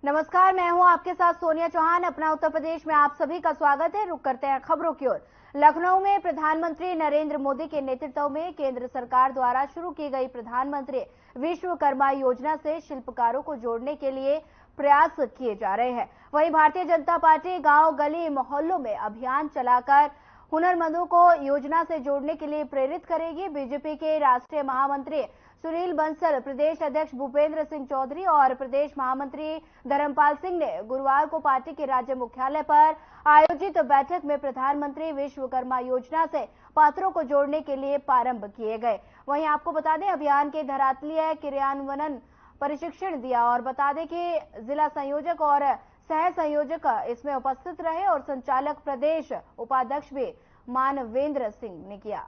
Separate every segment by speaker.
Speaker 1: नमस्कार, मैं हूं आपके साथ सोनिया चौहान। अपना उत्तर प्रदेश में आप सभी का स्वागत है। रुक करते हैं खबरों की ओर। लखनऊ में प्रधानमंत्री नरेंद्र मोदी के नेतृत्व में केंद्र सरकार द्वारा शुरू की गई प्रधानमंत्री विश्वकर्मा योजना से शिल्पकारों को जोड़ने के लिए प्रयास किए जा रहे हैं। वहीं भारतीय जनता पार्टी गांव गली मोहल्लों में अभियान चलाकर हुनरमंदों को योजना से जोड़ने के लिए प्रेरित करेगी। बीजेपी के राष्ट्रीय महामंत्री सुनील बंसल, प्रदेश अध्यक्ष भूपेंद्र सिंह चौधरी और प्रदेश महामंत्री धर्मपाल सिंह ने गुरुवार को पार्टी के राज्य मुख्यालय पर आयोजित बैठक में प्रधानमंत्री विश्वकर्मा योजना से पात्रों को जोड़ने के लिए प्रारंभ किए गए। वहीं आपको बता दें, अभियान के धरातलीय क्रियान्वयन प्रशिक्षण दिया और बता दें कि जिला संयोजक और सह संयोजक इसमें उपस्थित रहे और संचालक प्रदेश उपाध्यक्ष भी मानवेंद्र सिंह ने किया।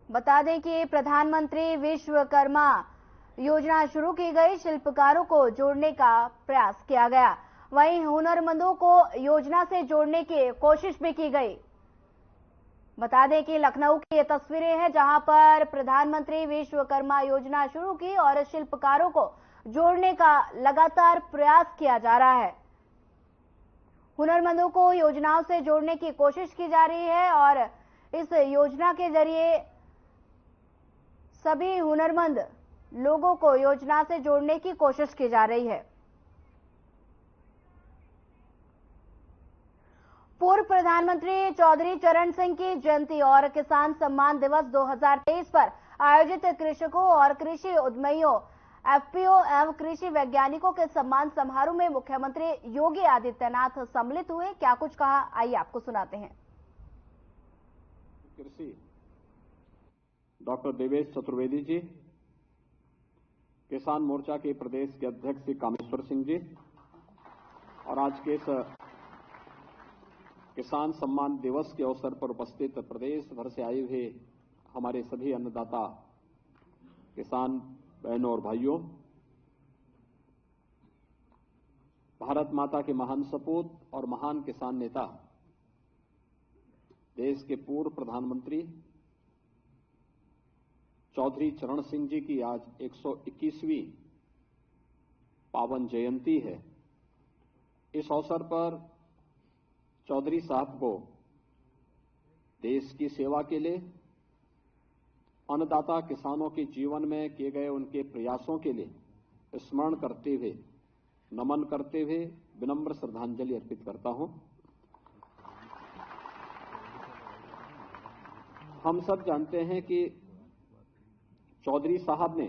Speaker 1: बता दें कि प्रधानमंत्री विश्वकर्मा योजना शुरू की गई, शिल्पकारों को जोड़ने का प्रयास किया गया। वहीं हुनरमंदों को योजना से जोड़ने की कोशिश भी की गई। बता दें कि लखनऊ की ये तस्वीरें हैं जहां पर प्रधानमंत्री विश्वकर्मा योजना शुरू की और शिल्पकारों को जोड़ने का लगातार प्रयास किया जा रहा है। हुनरमंदों को योजनाओं से जोड़ने की कोशिश की जा रही है और इस योजना के जरिए सभी हुनरमंद लोगों को योजना से जोड़ने की कोशिश की जा रही है। पूर्व प्रधानमंत्री चौधरी चरण सिंह की जयंती और किसान सम्मान दिवस 2023 पर आयोजित कृषकों और कृषि उद्यमियों, एफपीओ एवं कृषि वैज्ञानिकों के सम्मान समारोह में मुख्यमंत्री योगी आदित्यनाथ सम्मिलित हुए। क्या कुछ कहा, आइए आपको सुनाते हैं।
Speaker 2: कृषि डॉक्टर देवेश चतुर्वेदी जी, किसान मोर्चा के प्रदेश के अध्यक्ष श्री कामेश्वर सिंह जी और आज के इस किसान सम्मान दिवस के अवसर पर उपस्थित प्रदेश भर से आए हुए हमारे सभी अन्नदाता किसान बहनों और भाइयों, भारत माता के महान सपूत और महान किसान नेता, देश के पूर्व प्रधानमंत्री चौधरी चरण सिंह जी की आज 121वीं पावन जयंती है। इस अवसर पर चौधरी साहब को देश की सेवा के लिए, अन्नदाता किसानों के जीवन में किए गए उनके प्रयासों के लिए स्मरण करते हुए, नमन करते हुए विनम्र श्रद्धांजलि अर्पित करता हूं। हम सब जानते हैं कि चौधरी साहब ने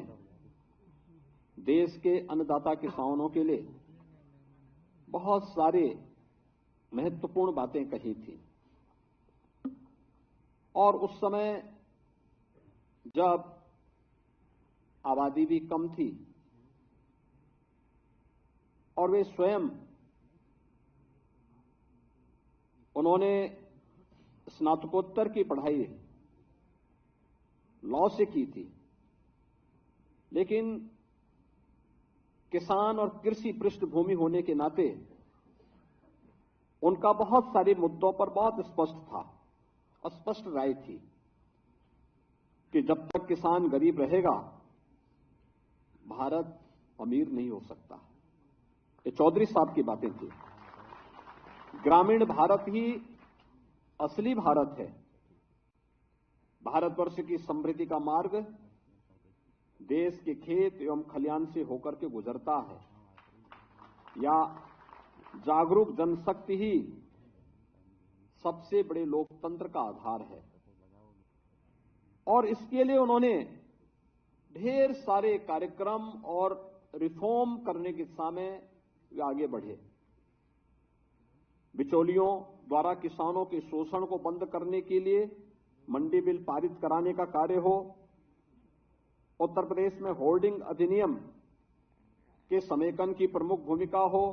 Speaker 2: देश के अन्नदाता किसानों के लिए बहुत सारे महत्वपूर्ण बातें कही थी और उस समय जब आबादी भी कम थी और वे स्वयं उन्होंने स्नातकोत्तर की पढ़ाई लॉ से की थी, लेकिन किसान और कृषि पृष्ठभूमि होने के नाते उनका बहुत सारे मुद्दों पर बहुत स्पष्ट राय थी कि जब तक किसान गरीब रहेगा, भारत अमीर नहीं हो सकता। ये चौधरी साहब की बातें थी। ग्रामीण भारत ही असली भारत है। भारतवर्ष की समृद्धि का मार्ग देश के खेत एवं खलियान से होकर के गुजरता है, या जागरूक जनशक्ति ही सबसे बड़े लोकतंत्र का आधार है। और इसके लिए उन्होंने ढेर सारे कार्यक्रम और रिफॉर्म करने की दिशा में वे आगे बढ़े। बिचौलियों द्वारा किसानों के शोषण को बंद करने के लिए मंडी बिल पारित कराने का कार्य हो, उत्तर प्रदेश में होर्डिंग अधिनियम के समेकन की प्रमुख भूमिका हो,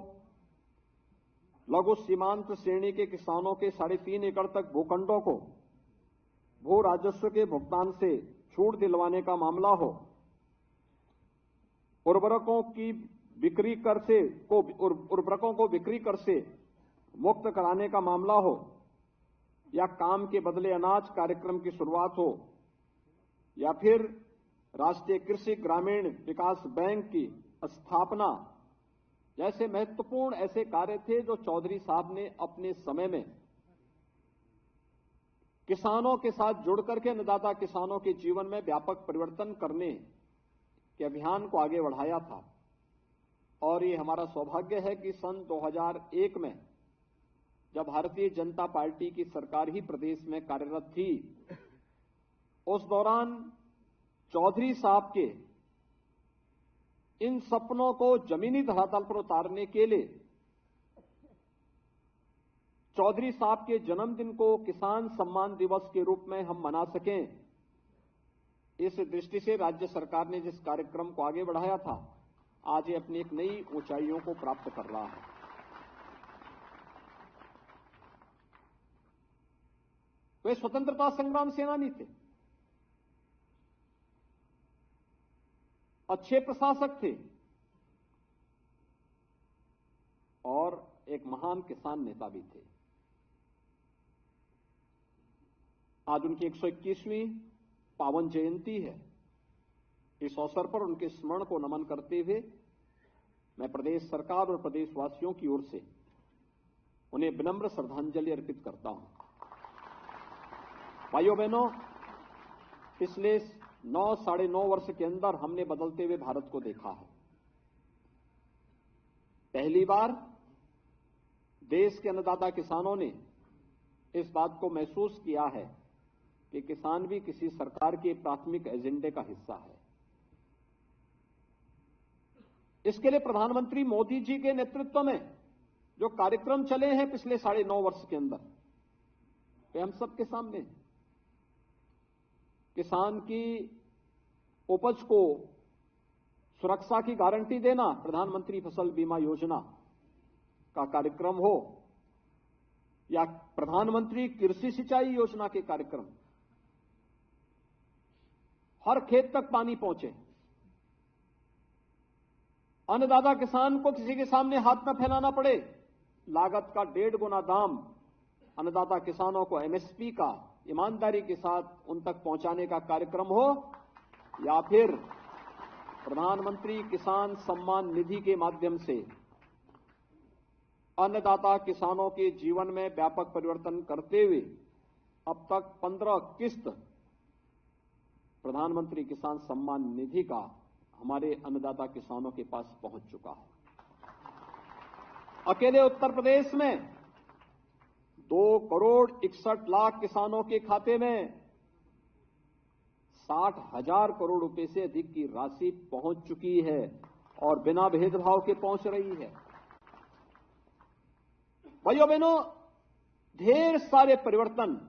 Speaker 2: लघु सीमांत श्रेणी के किसानों के 3.5 एकड़ तक भूखंडों को भू राजस्व के भुगतान से छूट दिलवाने का मामला हो, उर्वरकों की बिक्री कर से को उर्वरकों को बिक्री कर से मुक्त कराने का मामला हो, या काम के बदले अनाज कार्यक्रम की शुरुआत हो, या फिर राष्ट्रीय कृषि ग्रामीण विकास बैंक की स्थापना जैसे महत्वपूर्ण ऐसे कार्य थे जो चौधरी साहब ने अपने समय में किसानों के साथ जुड़ करके अन्नदाता किसानों के जीवन में व्यापक परिवर्तन करने के अभियान को आगे बढ़ाया था। और ये हमारा सौभाग्य है कि सन 2001 में जब भारतीय जनता पार्टी की सरकार ही प्रदेश में कार्यरत थी, उस दौरान चौधरी साहब के इन सपनों को जमीनी धरातल पर उतारने के लिए चौधरी साहब के जन्मदिन को किसान सम्मान दिवस के रूप में हम मना सकें, इस दृष्टि से राज्य सरकार ने जिस कार्यक्रम को आगे बढ़ाया था, आज ये अपनी एक नई ऊंचाइयों को प्राप्त कर रहा है। वे स्वतंत्रता संग्राम सेनानी थे, अच्छे प्रशासक थे और एक महान किसान नेता भी थे। आज उनकी 121वीं पावन जयंती है। इस अवसर पर उनके स्मरण को नमन करते हुए मैं प्रदेश सरकार और प्रदेशवासियों की ओर से उन्हें विनम्र श्रद्धांजलि अर्पित करता हूं। भाइयों बहनों, पिछले 9-9.5 वर्ष के अंदर हमने बदलते हुए भारत को देखा है। पहली बार देश के अन्नदाता किसानों ने इस बात को महसूस किया है कि किसान भी किसी सरकार के प्राथमिक एजेंडे का हिस्सा है। इसके लिए प्रधानमंत्री मोदी जी के नेतृत्व में जो कार्यक्रम चले हैं पिछले 9.5 वर्ष के अंदर, वे हम सबके सामने हैं। किसान की उपज को सुरक्षा की गारंटी देना, प्रधानमंत्री फसल बीमा योजना का कार्यक्रम हो, या प्रधानमंत्री कृषि सिंचाई योजना के कार्यक्रम, हर खेत तक पानी पहुंचे, अन्नदाता किसान को किसी के सामने हाथ न फैलाना पड़े, लागत का 1.5 गुना दाम अन्नदाता किसानों को एमएसपी का ईमानदारी के साथ उन तक पहुंचाने का कार्यक्रम हो, या फिर प्रधानमंत्री किसान सम्मान निधि के माध्यम से अन्नदाता किसानों के जीवन में व्यापक परिवर्तन करते हुए अब तक 15 किस्त प्रधानमंत्री किसान सम्मान निधि का हमारे अन्नदाता किसानों के पास पहुंच चुका है। अकेले उत्तर प्रदेश में 2,61,00,000 किसानों के खाते में 60,000 करोड़ रुपए से अधिक की राशि पहुंच चुकी है और बिना भेदभाव के पहुंच रही है। भाइयों बहनों, ढेर सारे परिवर्तन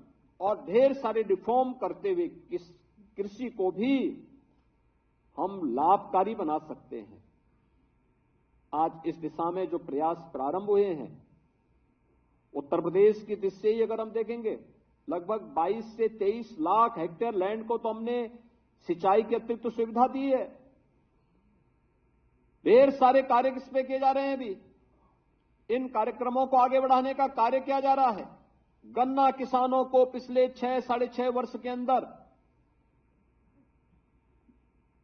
Speaker 2: और ढेर सारे रिफॉर्म करते हुए कृषि को भी हम लाभकारी बना सकते हैं। आज इस दिशा में जो प्रयास प्रारंभ हुए हैं, उत्तर प्रदेश की दृष्टि से ही अगर हम देखेंगे, लगभग 22 से 23 लाख हेक्टेयर लैंड को तो हमने सिंचाई की अतिरिक्त सुविधा दी है। ढेर सारे कार्य किस पे किए जा रहे हैं अभी, इन कार्यक्रमों को आगे बढ़ाने का कार्य किया जा रहा है। गन्ना किसानों को पिछले 6-6.5 वर्ष के अंदर,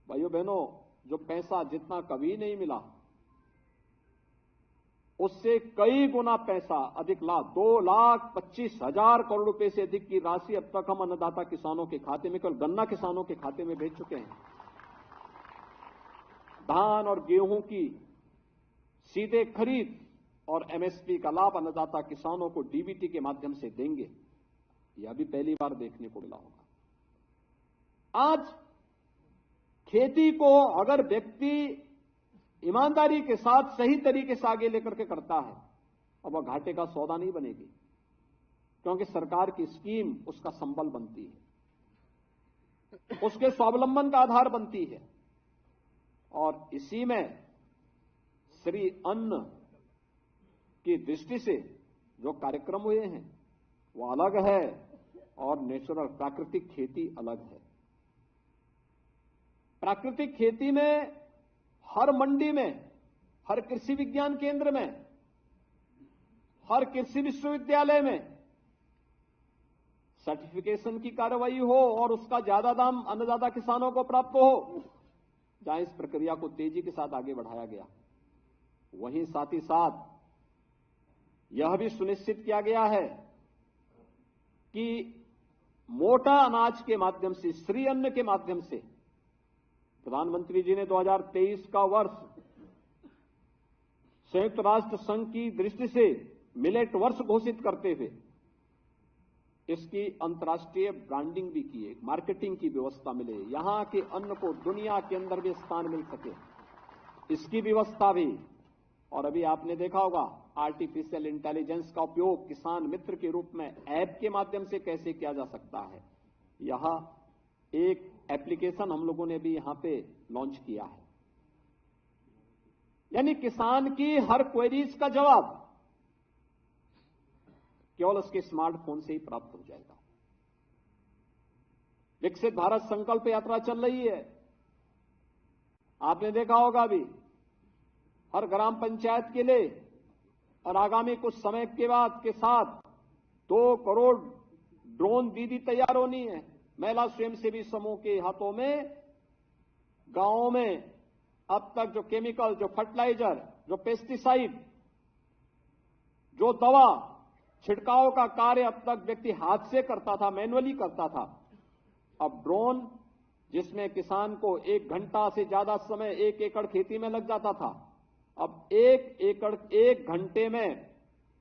Speaker 2: भाइयों बहनों, जो पैसा जितना कभी नहीं मिला उससे कई गुना पैसा अधिक लाभ 2,25,000 करोड़ रुपए से अधिक की राशि अब तक हम अन्नदाता किसानों के खाते में, केवल गन्ना किसानों के खाते में भेज चुके हैं। धान और गेहूं की सीधे खरीद और एमएसपी का लाभ अन्नदाता किसानों को डीबीटी के माध्यम से देंगे, यह भी पहली बार देखने को मिला होगा। आज खेती को अगर व्यक्ति ईमानदारी के साथ सही तरीके से आगे लेकर के करता है, अब वह घाटे का सौदा नहीं बनेगी, क्योंकि सरकार की स्कीम उसका संबल बनती है, उसके स्वावलंबन का आधार बनती है। और इसी में श्री अन्न की दृष्टि से जो कार्यक्रम हुए हैं वो अलग है और नेचुरल प्राकृतिक खेती अलग है। प्राकृतिक खेती में हर मंडी में हर कृषि विज्ञान केंद्र में, हर कृषि विश्वविद्यालय में सर्टिफिकेशन की कार्रवाई हो और उसका ज्यादा दाम अन्नदाता किसानों को प्राप्त हो। जहां इस प्रक्रिया को तेजी के साथ आगे बढ़ाया गया, वहीं साथ ही साथ यह भी सुनिश्चित किया गया है कि मोटा अनाज के माध्यम से, श्री अन्न के माध्यम से, प्रधानमंत्री जी ने 2023 का वर्ष संयुक्त राष्ट्र संघ की दृष्टि से मिलेट वर्ष घोषित करते हुए इसकी अंतर्राष्ट्रीय ब्रांडिंग भी की है, मार्केटिंग की व्यवस्था मिले, यहां के अन्न को दुनिया के अंदर भी स्थान मिल सके, इसकी व्यवस्था भी। और अभी आपने देखा होगा आर्टिफिशियल इंटेलिजेंस का उपयोग किसान मित्र के रूप में ऐप के माध्यम से कैसे किया जा सकता है। यह एक एप्लीकेशन हम लोगों ने भी यहां पे लॉन्च किया है, यानी किसान की हर क्वेरीज का जवाब केवल उसके स्मार्टफोन से ही प्राप्त हो जाएगा। विकसित भारत संकल्प यात्रा चल रही है, आपने देखा होगा अभी हर ग्राम पंचायत के लिए, और आगामी कुछ समय के बाद के साथ 2 करोड़ ड्रोन दीदी तैयार होनी है महिला स्वयंसेवी समूह के हाथों में। गांवों में अब तक जो केमिकल, जो फर्टिलाइजर, जो पेस्टिसाइड, जो दवा छिड़काव का कार्य अब तक व्यक्ति हाथ से करता था, मैन्युअली करता था, अब ड्रोन, जिसमें किसान को 1 घंटा से ज्यादा समय 1 एकड़ खेती में लग जाता था, अब 1 घंटे में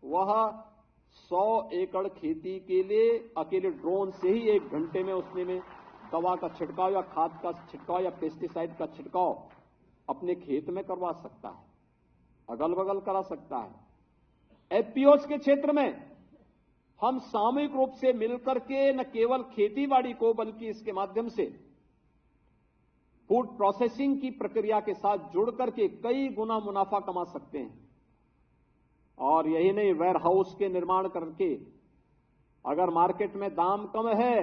Speaker 2: वह 100 एकड़ खेती के लिए अकेले ड्रोन से ही 1 घंटे में उसने में दवा का छिड़काव या खाद का छिड़काव या पेस्टिसाइड का छिड़काव अपने खेत में करवा सकता है, अगल बगल करा सकता है। एफपीओस के क्षेत्र में हम सामूहिक रूप से मिलकर के न केवल खेतीबाड़ी को बल्कि इसके माध्यम से फूड प्रोसेसिंग की प्रक्रिया के साथ जुड़ करके कई गुना मुनाफा कमा सकते हैं। और यही नहीं, वेयर हाउस के निर्माण करके अगर मार्केट में दाम कम है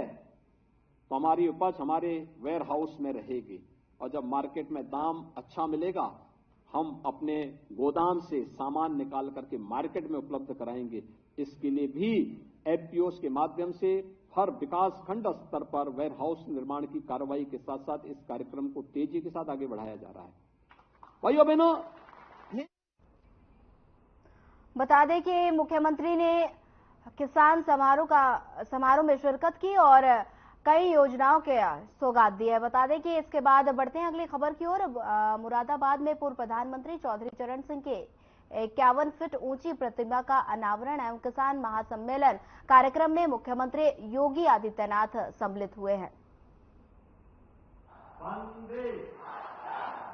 Speaker 2: तो हमारी उपज हमारे वेयर हाउस में रहेगी, और जब मार्केट में दाम अच्छा मिलेगा हम अपने गोदाम से सामान निकाल करके मार्केट में उपलब्ध कराएंगे। इसके लिए भी एफपीओस के माध्यम से हर विकास खंड स्तर पर वेयर हाउस निर्माण की कार्रवाई के साथ साथ इस कार्यक्रम को तेजी के साथ आगे बढ़ाया जा रहा है। भाइयों बहनों,
Speaker 1: बता दें कि मुख्यमंत्री ने किसान समारोह में शिरकत की और कई योजनाओं के सौगात दी है। बता दें कि इसके बाद बढ़ते हैं अगली खबर की ओर। मुरादाबाद में पूर्व प्रधानमंत्री चौधरी चरण सिंह के 51 फीट ऊंची प्रतिमा का अनावरण एवं किसान महासम्मेलन कार्यक्रम में मुख्यमंत्री योगी आदित्यनाथ सम्मिलित हुए हैं।
Speaker 3: वंदे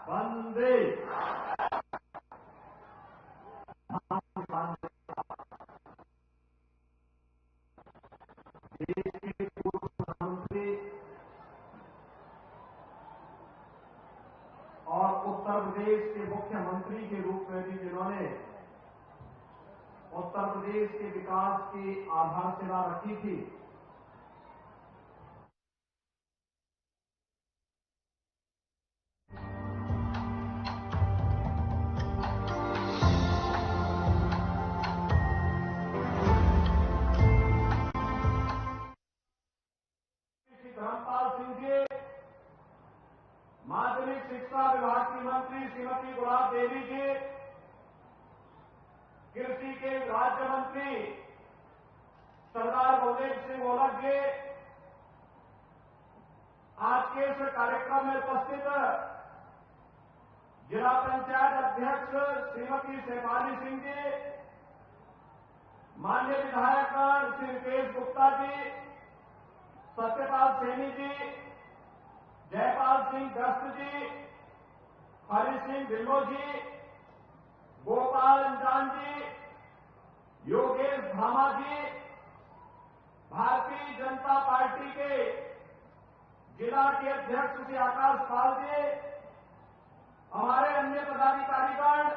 Speaker 3: वंदे देश के पूर्व प्रधानमंत्री और उत्तर प्रदेश के मुख्यमंत्री के रूप में भी जिन्होंने उत्तर प्रदेश के विकास की आधारशिला रखी थी, धर्मपाल सिंह जी, माध्यमिक शिक्षा विभाग की मंत्री श्रीमती गुलाब देवी जी, कृषि के राज्य मंत्री सरदार बलदेव सिंह ओलख जी, आज के इस कार्यक्रम में उपस्थित जिला पंचायत अध्यक्ष श्रीमती शेफाली सिंह जी, माननीय विधायक श्री रुपेश गुप्ता जी, सत्यपाल सैनी जी, जयपाल सिंह दस्त जी, हरि सिंह ढिल्लो जी, गोपाल अंजान जी, योगेश धामा जी, भारतीय जनता पार्टी के जिला के अध्यक्ष श्री आकाश पाल जी, हमारे अन्य पदाधिकारीगण,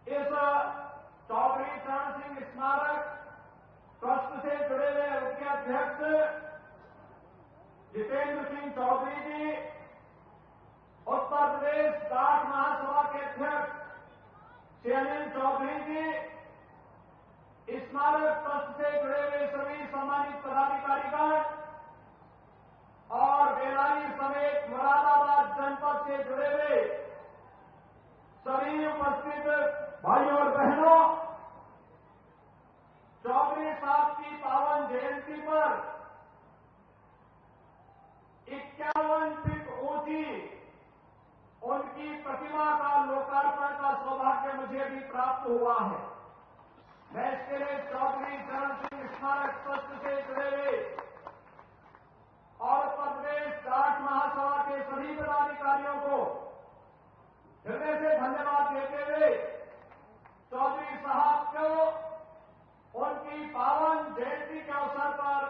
Speaker 3: इस चौधरी चरण सिंह स्मारक ट्रस्ट से जुड़े हुए उनके अध्यक्ष जितेंद्र सिंह चौधरी जी, उत्तर प्रदेश डाक महासभा के श्री अनिल चौधरी जी स्मारक ट्रस्ट से जुड़े हुए सभी सम्मानित पदाधिकारीगण और बेलारी समेत मुरादाबाद जनपद से जुड़े हुए सभी उपस्थित भाइयों और बहनों, चौधरी साहब की पावन जयंती पर 51 फीट ऊंची उनकी प्रतिमा का लोकार्पण का सौभाग्य मुझे भी प्राप्त हुआ है। मैं इसके लिए चौधरी चरण सिंह स्मारक ट्रस्ट से जुड़े हुए और उत्तर प्रदेश जाट महासभा के सभी पदाधिकारियों को हृदय से धन्यवाद देते हुए चौधरी साहब को उनकी पावन जयंती के अवसर पर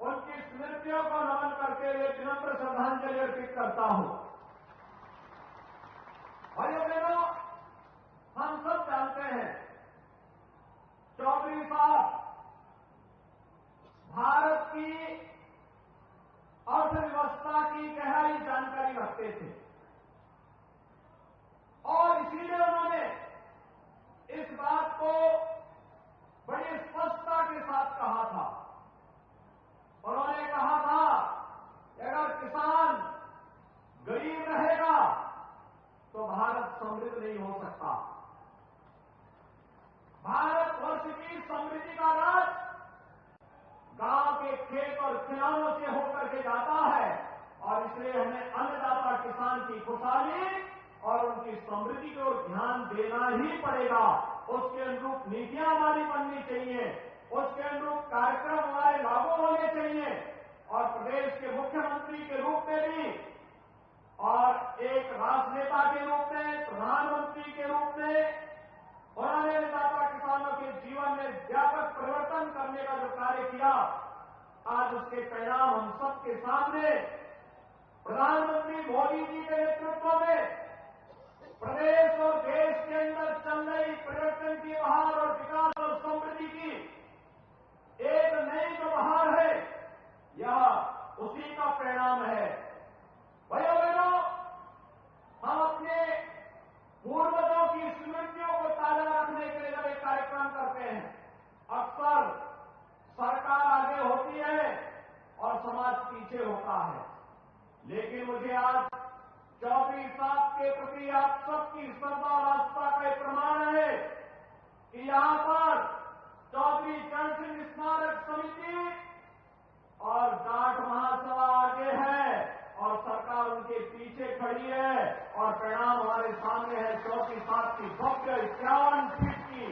Speaker 3: उनकी स्मृतियों को नमन करते हुए विनम्र श्रद्धांजलि अर्पित करता हूं। भाइयों बहनों, हम सब जानते हैं चौधरी साहब भारत की अर्थव्यवस्था की गहराई जानकारी रखते थे और इसीलिए उन्होंने इस बात को बड़ी स्पष्टता के साथ कहा था। उन्होंने कहा था कि अगर किसान गरीब रहेगा तो भारत समृद्ध नहीं हो सकता। भारतवर्ष की समृद्धि का राज गांव के खेत और खिलौनों से होकर के जाता है और इसलिए हमें अन्नदाता किसान की खुशहाली और उनकी समृद्धि को ध्यान देना ही पड़ेगा। उसके अनुरूप नीतियां हमारी बननी चाहिए, उसके अनुरूप कार्यक्रम हमारे लागू होने चाहिए और प्रदेश के मुख्यमंत्री के रूप में भी और एक राष्ट्रनेता के रूप में, प्रधानमंत्री के रूप में उन्होंने अन्नदाता किसानों के जीवन में व्यापक परिवर्तन करने का जो कार्य किया, आज उसके परिणाम हम सबके सामने प्रधानमंत्री मोदी जी के नेतृत्व में प्रदेश और देश के अंदर चल रही परिवर्तन की बहार और विकास और समृद्धि की एक नई जो बहार है, यह उसी का परिणाम है। भाइयों बहनों, हम अपने पूर्वजों की स्मृतियों को ताजा रखने के लिए जब एक कार्यक्रम करते हैं, अक्सर सरकार आगे होती है और समाज पीछे होता है। लेकिन मुझे आज चौधरी साहब के प्रति आप सबकी श्रद्धा और आस्था का प्रमाण है कि यहां पर चौधरी चरण सिंह स्मारक समिति और जाट महासभा आगे है और सरकार उनके पीछे खड़ी है और परिणाम हमारे सामने है। चौधरी साहब की भव्य 51 फीट की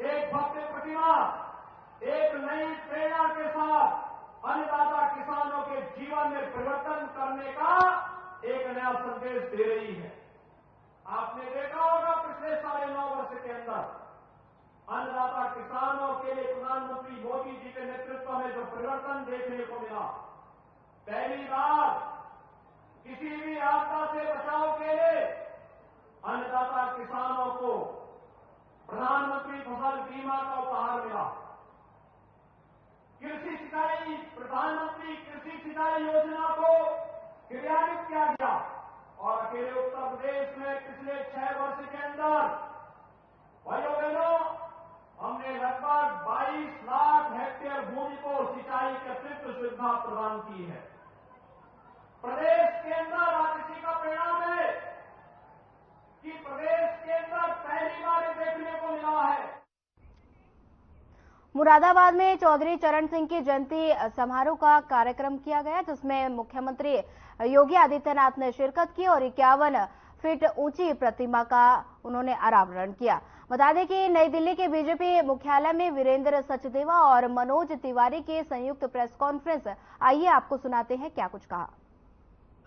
Speaker 3: एक भव्य प्रतिमा एक नई प्रेरणा के साथ अन्नदाता किसानों के जीवन में परिवर्तन करने का एक नया संदेश दे रही है। आपने देखा होगा पिछले 9.5 वर्ष के अंदर अन्नदाता किसानों के लिए प्रधानमंत्री मोदी जी के नेतृत्व में जो परिवर्तन देखने को मिला, पहली बार किसी भी आपदा से बचाव के लिए अन्नदाता किसानों को प्रधानमंत्री फसल बीमा का उपहार मिला। कृषि सिंचाई प्रधानमंत्री कृषि सिंचाई योजना को क्रियान्वित किया गया और अकेले उत्तर प्रदेश में पिछले 6 वर्ष के अंदर भाइयों बहनों हमने लगभग 22 लाख हेक्टेयर भूमि को सिंचाई की अतिरिक्त सुविधा प्रदान की है। प्रदेश के अंदर आज इसी का परिणाम है कि प्रदेश के अंदर पहली बार देखने को मिला है।
Speaker 1: मुरादाबाद में चौधरी चरण सिंह की जयंती समारोह का कार्यक्रम किया गया, जिसमें मुख्यमंत्री योगी आदित्यनाथ ने शिरकत की और 51 फीट ऊंची प्रतिमा का उन्होंने अनावरण किया। बता दें कि नई दिल्ली के बीजेपी मुख्यालय में वीरेंद्र सचदेवा और मनोज तिवारी के संयुक्त प्रेस कॉन्फ्रेंस, आइए आपको सुनाते हैं क्या कुछ कहा।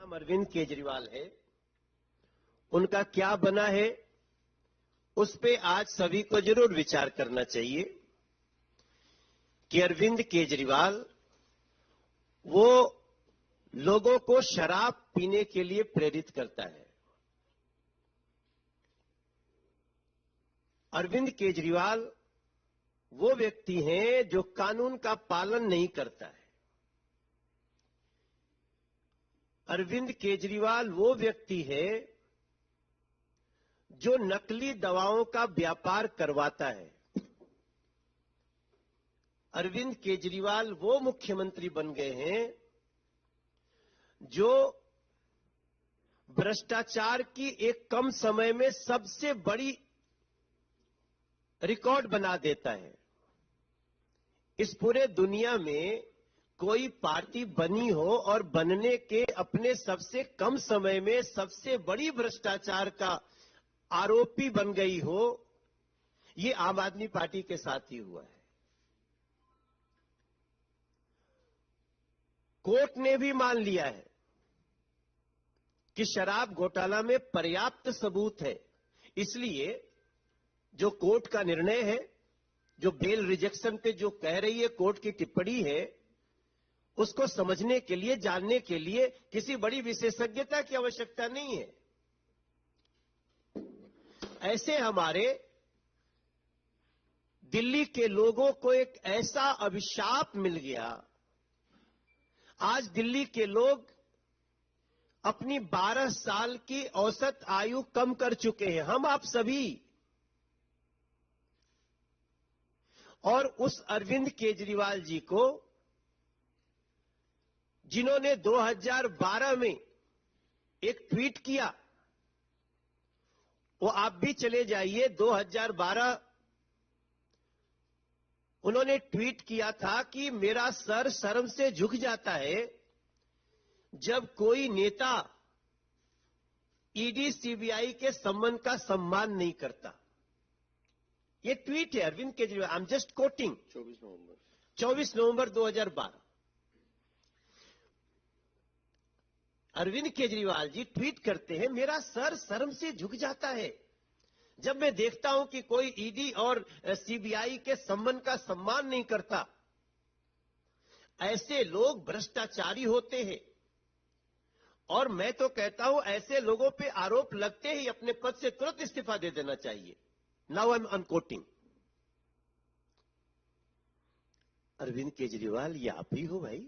Speaker 4: अरविंद केजरीवाल है, उनका क्या बना है उस पे आज सभी को जरूर विचार करना चाहिए कि अरविंद केजरीवाल वो लोगों को शराब पीने के लिए प्रेरित करता है। अरविंद केजरीवाल वो व्यक्ति हैं जो कानून का पालन नहीं करता है। अरविंद केजरीवाल वो व्यक्ति है जो नकली दवाओं का व्यापार करवाता है, अरविंद केजरीवाल वो मुख्यमंत्री बन गए हैं जो भ्रष्टाचार की एक कम समय में सबसे बड़ी रिकॉर्ड बना देता है। इस पूरे दुनिया में कोई पार्टी बनी हो और बनने के अपने सबसे कम समय में सबसे बड़ी भ्रष्टाचार का आरोपी बन गई हो, ये आम आदमी पार्टी के साथ ही हुआ है। कोर्ट ने भी मान लिया है कि शराब घोटाला में पर्याप्त सबूत है, इसलिए जो कोर्ट का निर्णय है, जो बेल रिजेक्शन पे जो कह रही है कोर्ट की टिप्पणी है, उसको समझने के लिए, जानने के लिए किसी बड़ी विशेषज्ञता की आवश्यकता नहीं है। ऐसे हमारे दिल्ली के लोगों को एक ऐसा अभिशाप मिल गया। आज दिल्ली के लोग अपनी 12 साल की औसत आयु कम कर चुके हैं, हम आप सभी। और उस अरविंद केजरीवाल जी को, जिन्होंने 2012 में एक ट्वीट किया, वो आप भी चले जाइए, 2012 उन्होंने ट्वीट किया था कि मेरा सर शर्म से झुक जाता है जब कोई नेता ईडी सीबीआई के सम्मान का सम्मान नहीं करता। ये ट्वीट है Arvind Kejriwal, I am just quoting, 24 November 2012। Arvind Kejriwal ji tweet करते हैं, मेरा सर शर्म से झुक जाता है जब मैं देखता हूं कि कोई ईडी और सीबीआई के सम्मान का सम्मान नहीं करता। ऐसे लोग भ्रष्टाचारी होते हैं और मैं तो कहता हूं ऐसे लोगों पे आरोप लगते ही अपने पद से तुरंत इस्तीफा दे देना चाहिए। Now I am unquoting. Arvind Kejriwal, ये आप ही हो भाई।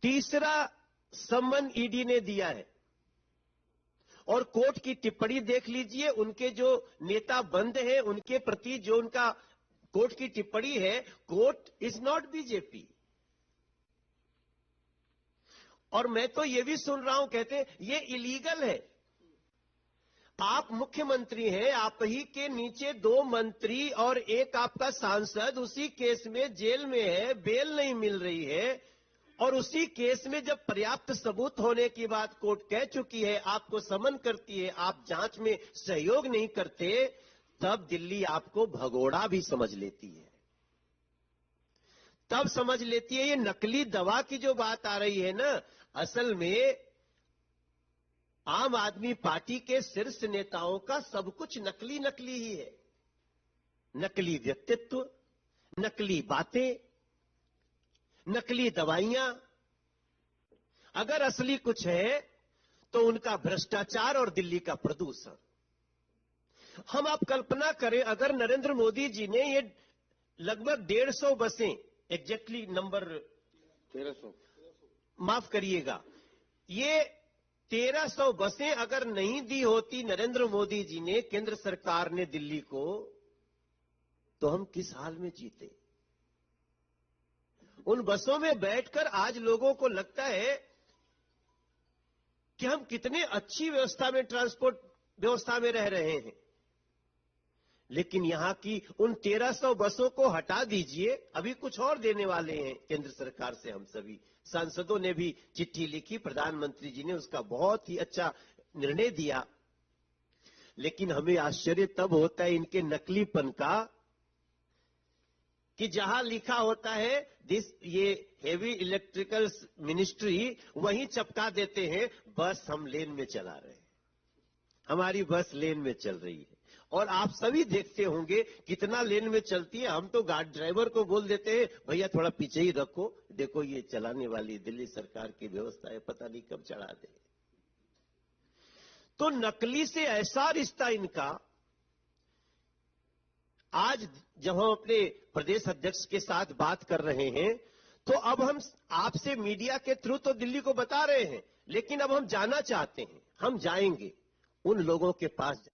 Speaker 4: तीसरा सम्मन ईडी ने दिया है और कोर्ट की टिप्पणी देख लीजिए, उनके जो नेता बंद हैं उनके प्रति जो उनका कोर्ट की टिप्पणी है, कोर्ट इज नॉट बीजेपी। और मैं तो ये भी सुन रहा हूं, कहते हैं ये इलीगल है। आप मुख्यमंत्री हैं, आप ही के नीचे 2 मंत्री और एक आपका सांसद उसी केस में जेल में है, बेल नहीं मिल रही है, और उसी केस में जब पर्याप्त सबूत होने की बात कोर्ट कह चुकी है, आपको समन करती है, आप जांच में सहयोग नहीं करते, तब दिल्ली आपको भगोड़ा भी समझ लेती है। तब समझ लेती है ये नकली दवा की जो बात आ रही है ना, असल में आम आदमी पार्टी के शीर्ष नेताओं का सब कुछ नकली नकली ही है। नकली व्यक्तित्व, नकली बातें, नकली दवाइयां। अगर असली कुछ है तो उनका भ्रष्टाचार और दिल्ली का प्रदूषण। हम आप कल्पना करें, अगर नरेंद्र मोदी जी ने ये लगभग 150 बसें, एग्जैक्टली नंबर
Speaker 2: 1300,
Speaker 4: माफ करिएगा, ये 1300 बसें अगर नहीं दी होती नरेंद्र मोदी जी ने, केंद्र सरकार ने दिल्ली को, तो हम किस हाल में जीते। उन बसों में बैठकर आज लोगों को लगता है कि हम कितने अच्छी व्यवस्था में, ट्रांसपोर्ट व्यवस्था में रह रहे हैं। लेकिन यहां की उन 1300 बसों को हटा दीजिए, अभी कुछ और देने वाले हैं केंद्र सरकार से। हम सभी सांसदों ने भी चिट्ठी लिखी, प्रधानमंत्री जी ने उसका बहुत ही अच्छा निर्णय दिया। लेकिन हमें आश्चर्य तब होता है इनके नकलीपन का कि जहां लिखा होता है ये हेवी इलेक्ट्रिकल मिनिस्ट्री, वहीं चपका देते हैं बस हम लेन में चला रहे हैं, हमारी बस लेन में चल रही है। और आप सभी देखते होंगे कितना लेन में चलती है। हम तो गार्ड ड्राइवर को बोल देते हैं, भैया थोड़ा पीछे ही रखो, देखो ये चलाने वाली दिल्ली सरकार की व्यवस्था है, पता नहीं कब चढ़ा दे। तो नकली से ऐसा रिश्ता इनका। आज जब हम अपने प्रदेश अध्यक्ष के साथ बात कर रहे हैं तो अब हम आपसे मीडिया के थ्रू तो दिल्ली को बता रहे हैं, लेकिन अब हम जाना चाहते हैं, हम जाएंगे उन लोगों के पास।